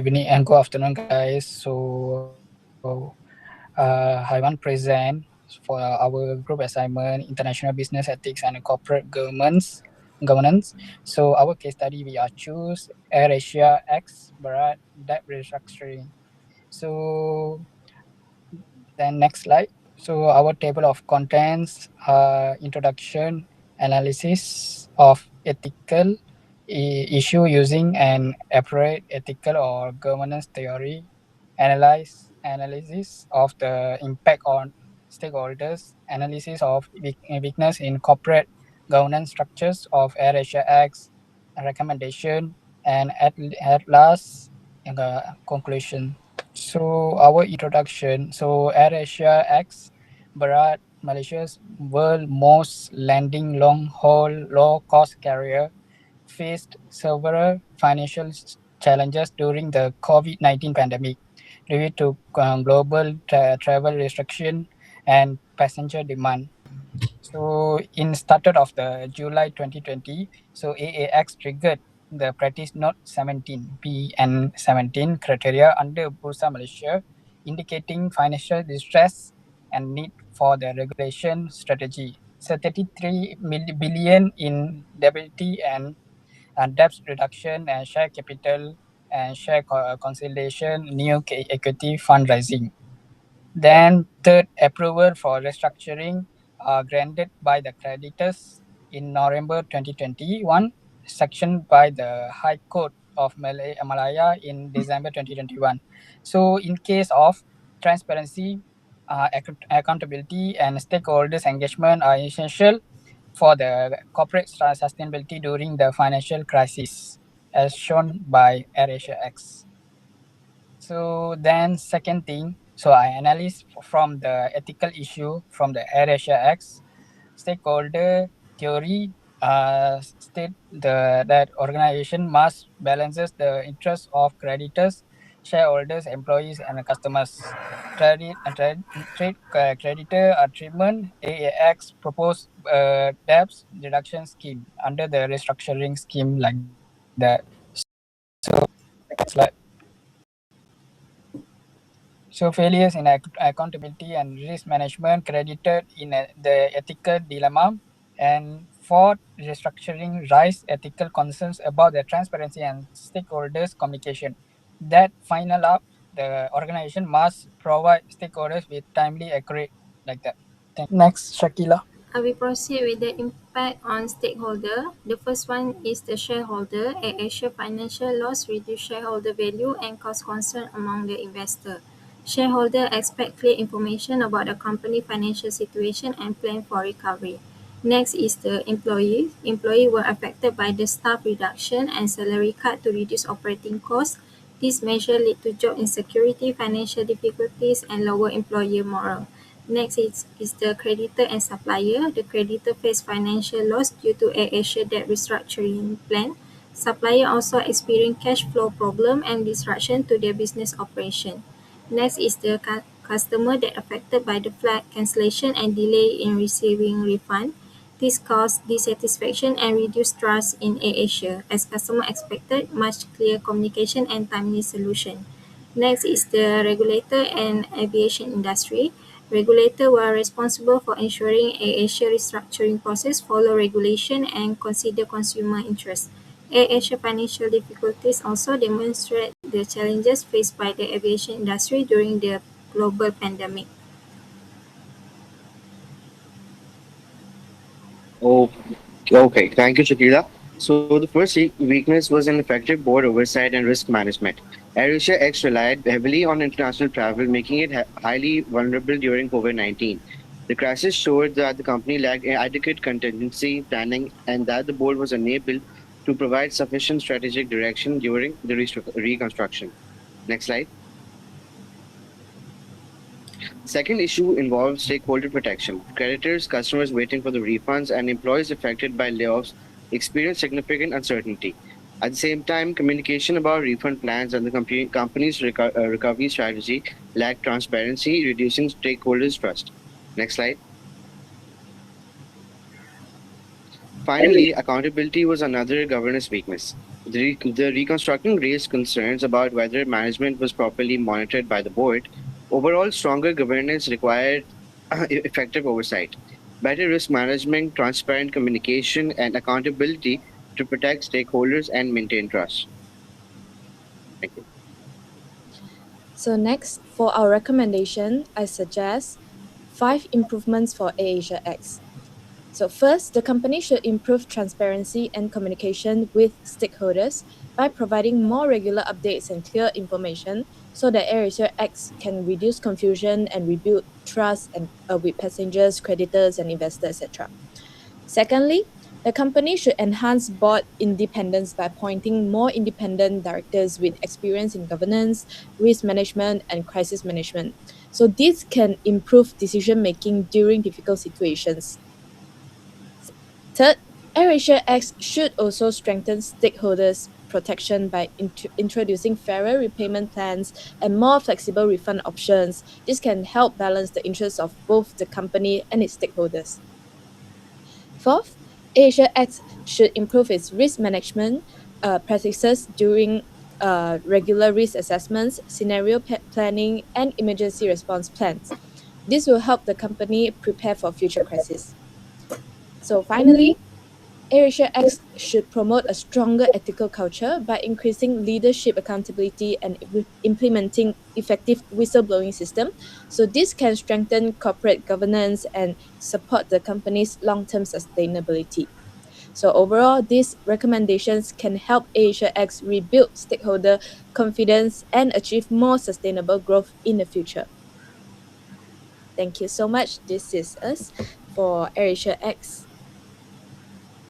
evening and good afternoon, guys. I want present for our group assignment, International Business Ethics and Corporate Governance. So our case study we are choose AirAsia X Bharat Debt Restructuring. So then next slide. So our table of contents, introduction, analysis of ethical issue using an appropriate ethical or governance theory, analysis of the impact on stakeholders, analysis of weakness in corporate governance structures of AirAsia Acts, recommendation, and at last, conclusion. So our introduction. So AirAsia X, Bharat, Malaysia's world most landing long-haul low-cost carrier, faced several financial challenges during the COVID-19 pandemic due to global travel restriction and passenger demand. So in started of the July 2020, so AAX triggered the practice note 17 P and 17 criteria under Bursa Malaysia, indicating financial distress and need for the regulation strategy. So 33 billion in liability and debt reduction and share capital and share consolidation, new equity fundraising. Then third, approval for restructuring granted by the creditors in November 2021, sanctioned by the High Court of Malaya in December 2021. So in case of transparency, accountability and stakeholders engagement are essential for the corporate sustainability during the financial crisis, as shown by AirAsia X. So then second thing, so I analyze from the ethical issue from the AirAsia X stakeholder theory state that organization must balances the interests of creditors, shareholders, employees, and customers. Creditor treatment AAX proposed debts reduction scheme under the restructuring scheme like that. So next slide. So failures in accountability and risk management credited in the ethical dilemma. And fourth, restructuring raise ethical concerns about the transparency and stakeholders communication. That final up, the organization must provide stakeholders with timely, accurate, like that. Next, Shakila. I will proceed with the impact on stakeholder. The first one is the shareholder. AirAsia financial loss reduce shareholder value and cause concern among the investor. Shareholder expect clear information about the company financial situation and plan for recovery. Next is the employees. Employees were affected by the staff reduction and salary cut to reduce operating costs. This measure lead to job insecurity, financial difficulties, and lower employer morale. Next is the creditor and supplier. The creditor faced financial loss due to AirAsia debt restructuring plan. Supplier also experienced cash flow problem and disruption to their business operation. Next is the customer that affected by the flight cancellation and delay in receiving refund. This caused dissatisfaction and reduced trust in AirAsia as customer expected much clear communication and timely solution. Next is the regulator and aviation industry. Regulator were responsible for ensuring AirAsia restructuring process follow regulation and consider consumer interest. AirAsia financial difficulties also demonstrate the challenges faced by the aviation industry during the global pandemic. Oh, okay. Thank you, Shakila. So the first weakness was ineffective board oversight and risk management. AirAsia X relied heavily on international travel, making it highly vulnerable during COVID-19. The crisis showed that the company lacked adequate contingency planning and that the board was unable to provide sufficient strategic direction during the reconstruction. Next slide. Second issue involves stakeholder protection. Creditors, customers waiting for the refunds, and employees affected by layoffs experience significant uncertainty. At the same time, communication about refund plans and the company's recovery strategy lack transparency, reducing stakeholders' trust. Next slide. Finally, accountability was another governance weakness. The reconstructing raised concerns about whether management was properly monitored by the board. Overall, stronger governance required effective oversight, better risk management, transparent communication, and accountability to protect stakeholders and maintain trust. Thank you. So next, for our recommendation, I suggest 5 improvements for AirAsia X. So first, the company should improve transparency and communication with stakeholders by providing more regular updates and clear information so that AirAsia X can reduce confusion and rebuild trust with passengers, creditors, and investors, etc. Secondly, the company should enhance board independence by appointing more independent directors with experience in governance, risk management, and crisis management. So this can improve decision making during difficult situations. Third, AirAsia X should also strengthen stakeholders' protection by introducing fairer repayment plans and more flexible refund options. This can help balance the interests of both the company and its stakeholders. Fourth, Asia X should improve its risk management practices during regular risk assessments, scenario planning, and emergency response plans. This will help the company prepare for future crises. So finally, AirAsia X should promote a stronger ethical culture by increasing leadership accountability and implementing effective whistleblowing system. So this can strengthen corporate governance and support the company's long-term sustainability. So overall, these recommendations can help Asia X rebuild stakeholder confidence and achieve more sustainable growth in the future. Thank you so much. This is us for AirAsia X.